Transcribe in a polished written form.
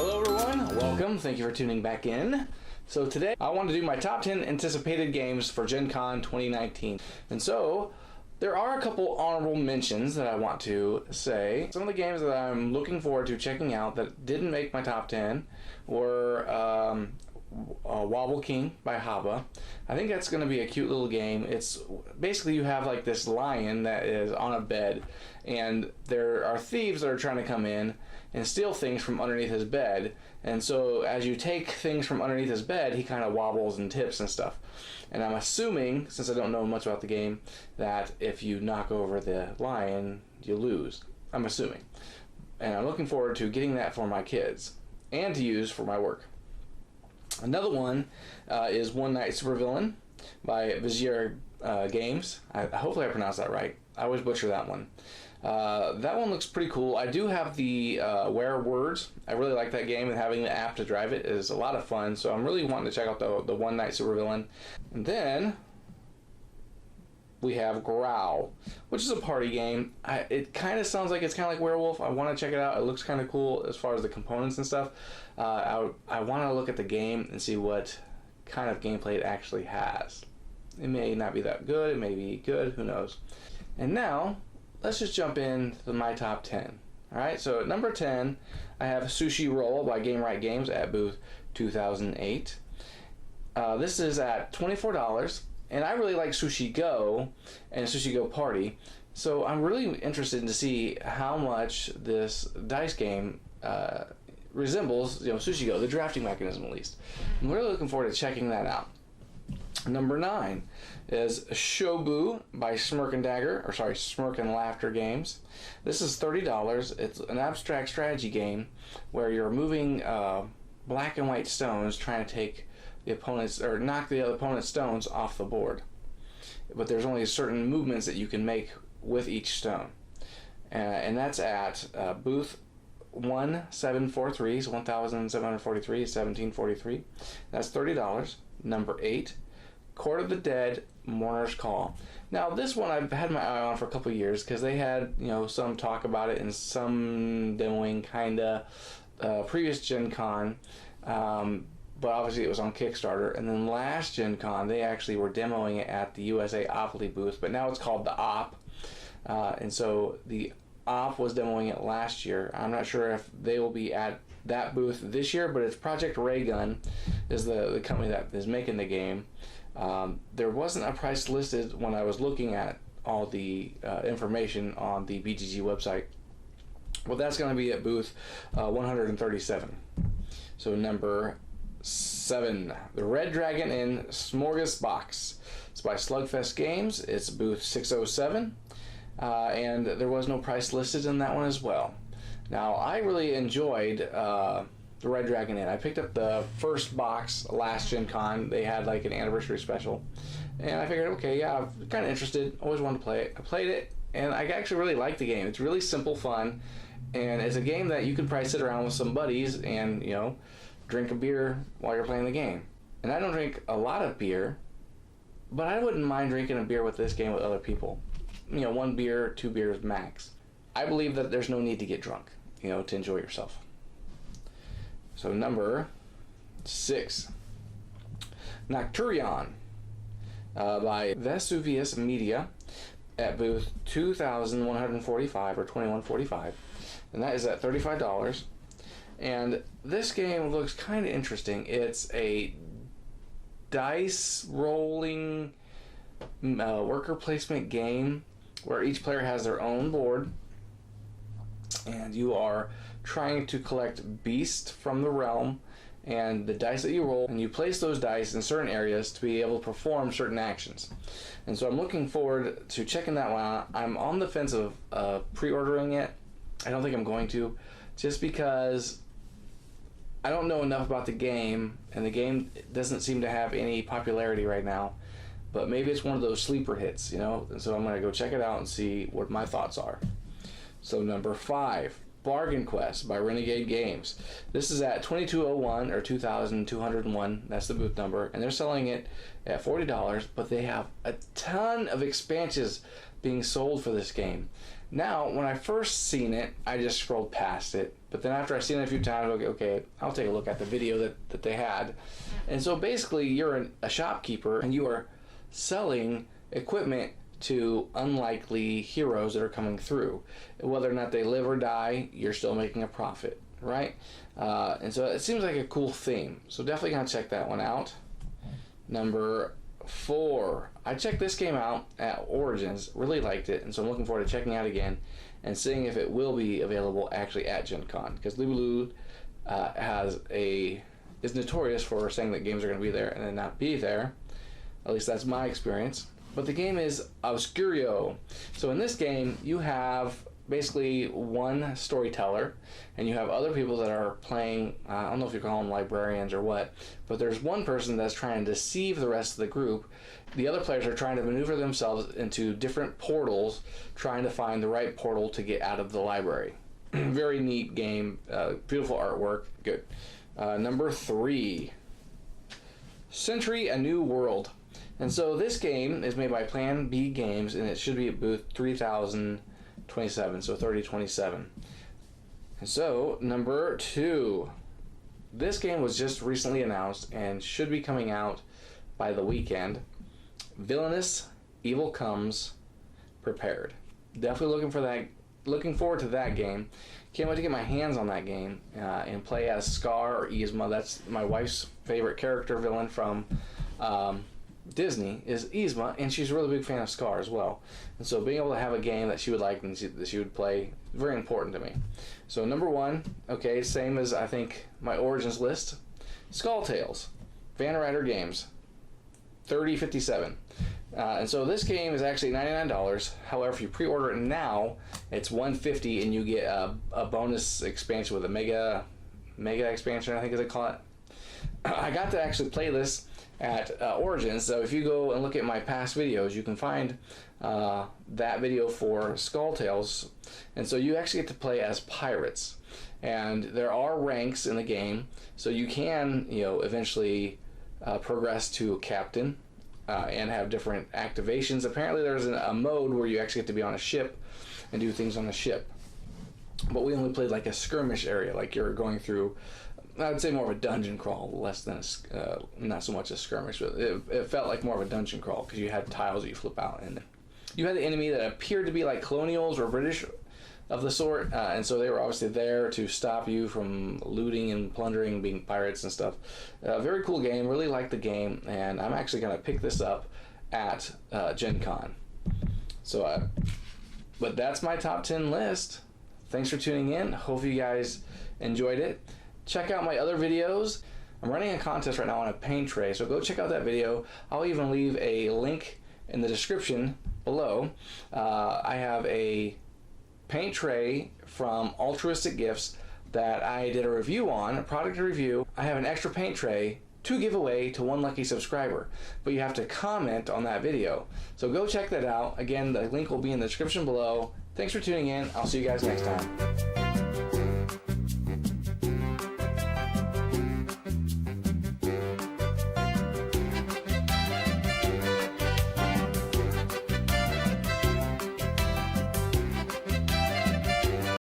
Hello everyone, welcome, thank you for tuning back in. So today I want to do my top 10 anticipated games for Gen Con 2019. And so there are a couple honorable mentions that I want to say. Some of the games that I'm looking forward to checking out that didn't make my top 10 were Wobble King by Haba. I think that's going to be a cute little game. It's basically you have like this lion that is on a bed, and there are thieves that are trying to come in and steal things from underneath his bed. And so as you take things from underneath his bed, he kind of wobbles and tips and stuff. And I'm assuming, since I don't know much about the game, that if you knock over the lion, you lose. I'm assuming. And I'm looking forward to getting that for my kids and to use for my work. Another one is One Night Supervillain by C.A.G Games. Hopefully I pronounced that right. I always butcher that one. That one looks pretty cool. I do have the Where Words. I really like that game, and having the app to drive it is a lot of fun. So I'm really wanting to check out the One Night Supervillain. And then we have Growl, which is a party game. It kind of sounds like it's kind of like Werewolf. I want to check it out. It looks kind of cool as far as the components and stuff. I want to look at the game and see what kind of gameplay it actually has. It may not be that good. It may be good. Who knows? And now let's just jump into my top 10. Alright, so at number 10, I have Sushi Roll by Game Right Games at booth 2008. This is at $24, and I really like Sushi Go and Sushi Go Party, so I'm really interested to see how much this dice game resembles, Sushi Go, the drafting mechanism at least. I'm really looking forward to checking that out. Number 9 is Shobu by Smirk and Laughter Games. This is $30. It's an abstract strategy game where you're moving black and white stones, trying to take the opponent's or knock the opponent's stones off the board. But there's only certain movements that you can make with each stone, and that's at booth 1743. So 1743 is 1743. That's $30. Number 8. Court of the Dead, Mourner's Call. Now this one I've had my eye on for a couple years because they had some talk about it and some demoing kinda previous Gen Con, but obviously it was on Kickstarter. And then last Gen Con they actually were demoing it at the USA Opoly booth, but now it's called the Op, and so the Op was demoing it last year. I'm not sure if they will be at that booth this year, but it's Project Raygun is the company that is making the game. There wasn't a price listed when I was looking at all the information on the BGG website. Well, that's going to be at booth 137. So number 7, the Red Dragon in Smorgasbox. It's by Slugfest Games. It's booth 607, and there was no price listed in that one as well. Now, I really enjoyed the Red Dragon Inn. I picked up the first box last Gen Con. They had like an anniversary special, and I figured, okay, yeah, I'm kind of interested. Always wanted to play it. I played it, and I actually really liked the game. It's really simple, fun, and it's a game that you could probably sit around with some buddies and drink a beer while you're playing the game. And I don't drink a lot of beer, but I wouldn't mind drinking a beer with this game with other people. 1 beer, 2 beers max. I believe that there's no need to get drunk, to enjoy yourself. So number 6, Nocturion by Vesuvius Media at booth 2145 or 2145, and that is at $35. And this game looks kind of interesting. It's a dice rolling worker placement game where each player has their own board, and you are trying to collect beasts from the realm and the dice that you roll, and you place those dice in certain areas to be able to perform certain actions. And so I'm looking forward to checking that one out. I'm on the fence of pre-ordering it. I don't think I'm going to, just because I don't know enough about the game, and the game doesn't seem to have any popularity right now. But maybe it's one of those sleeper hits, and so I'm going to go check it out and see what my thoughts are. So number 5, Bargain Quest by Renegade Games. This is at 2201 or 2201, that's the booth number, and they're selling it at $40, but they have a ton of expansions being sold for this game. Now, when I first seen it, I just scrolled past it. But then after I've seen it a few times, okay, I'll take a look at the video that they had. And so basically, you're a shopkeeper, and you are selling equipment to unlikely heroes that are coming through. Whether or not they live or die, you're still making a profit, right? And so it seems like a cool theme. So definitely gonna check that one out. Number 4. I checked this game out at Origins, really liked it, and so I'm looking forward to checking it out again and seeing if it will be available actually at Gen Con, because Lulu is notorious for saying that games are going to be there and then not be there. At least that's my experience. But the game is Obscurio. So in this game, you have basically one storyteller, and you have other people that are playing, I don't know if you call them librarians or what, but there's one person that's trying to deceive the rest of the group. The other players are trying to maneuver themselves into different portals, trying to find the right portal to get out of the library. Very neat game, beautiful artwork, good. Number 3, Century: A New World. And so this game is made by Plan B Games, and it should be at booth 3027, so 3027. And so, number 2. This game was just recently announced and should be coming out by the weekend. Villainous Evil Comes Prepared. Definitely looking forward to that game. Can't wait to get my hands on that game and play as Scar or Yzma. That's my wife's favorite character villain from Disney is Yzma, and she's a really big fan of Scar as well. And so being able to have a game that she would like and that she would play, very important to me. So number 1, okay, same as I think my Origins list, Skull Tales, Van Ryder Games, 3057. And so this game is actually $99. However, if you pre-order it now, it's $150, and you get a bonus expansion with a mega expansion, I think is they call it. I got to actually play this at Origins, so if you go and look at my past videos, you can find that video for Skull Tales. And so you actually get to play as pirates, and there are ranks in the game, so you can eventually progress to captain and have different activations. Apparently there's a mode where you actually get to be on a ship and do things on the ship, but we only played like a skirmish area, like you're going through, I would say more of a dungeon crawl, less than not so much a skirmish, but it felt like more of a dungeon crawl because you had tiles that you flip out, and you had the enemy that appeared to be like colonials or British of the sort, and so they were obviously there to stop you from looting and plundering, being pirates and stuff. Very cool game, really like the game, and I'm actually going to pick this up at Gen Con. So, but that's my top 10 list. Thanks for tuning in. Hope you guys enjoyed it. Check out my other videos. I'm running a contest right now on a paint tray, so go check out that video. I'll even leave a link in the description below. I have a paint tray from Altruistic Gifts that I did a review on, a product review. I have an extra paint tray to give away to one lucky subscriber, but you have to comment on that video. So go check that out. Again, the link will be in the description below. Thanks for tuning in. I'll see you guys next time.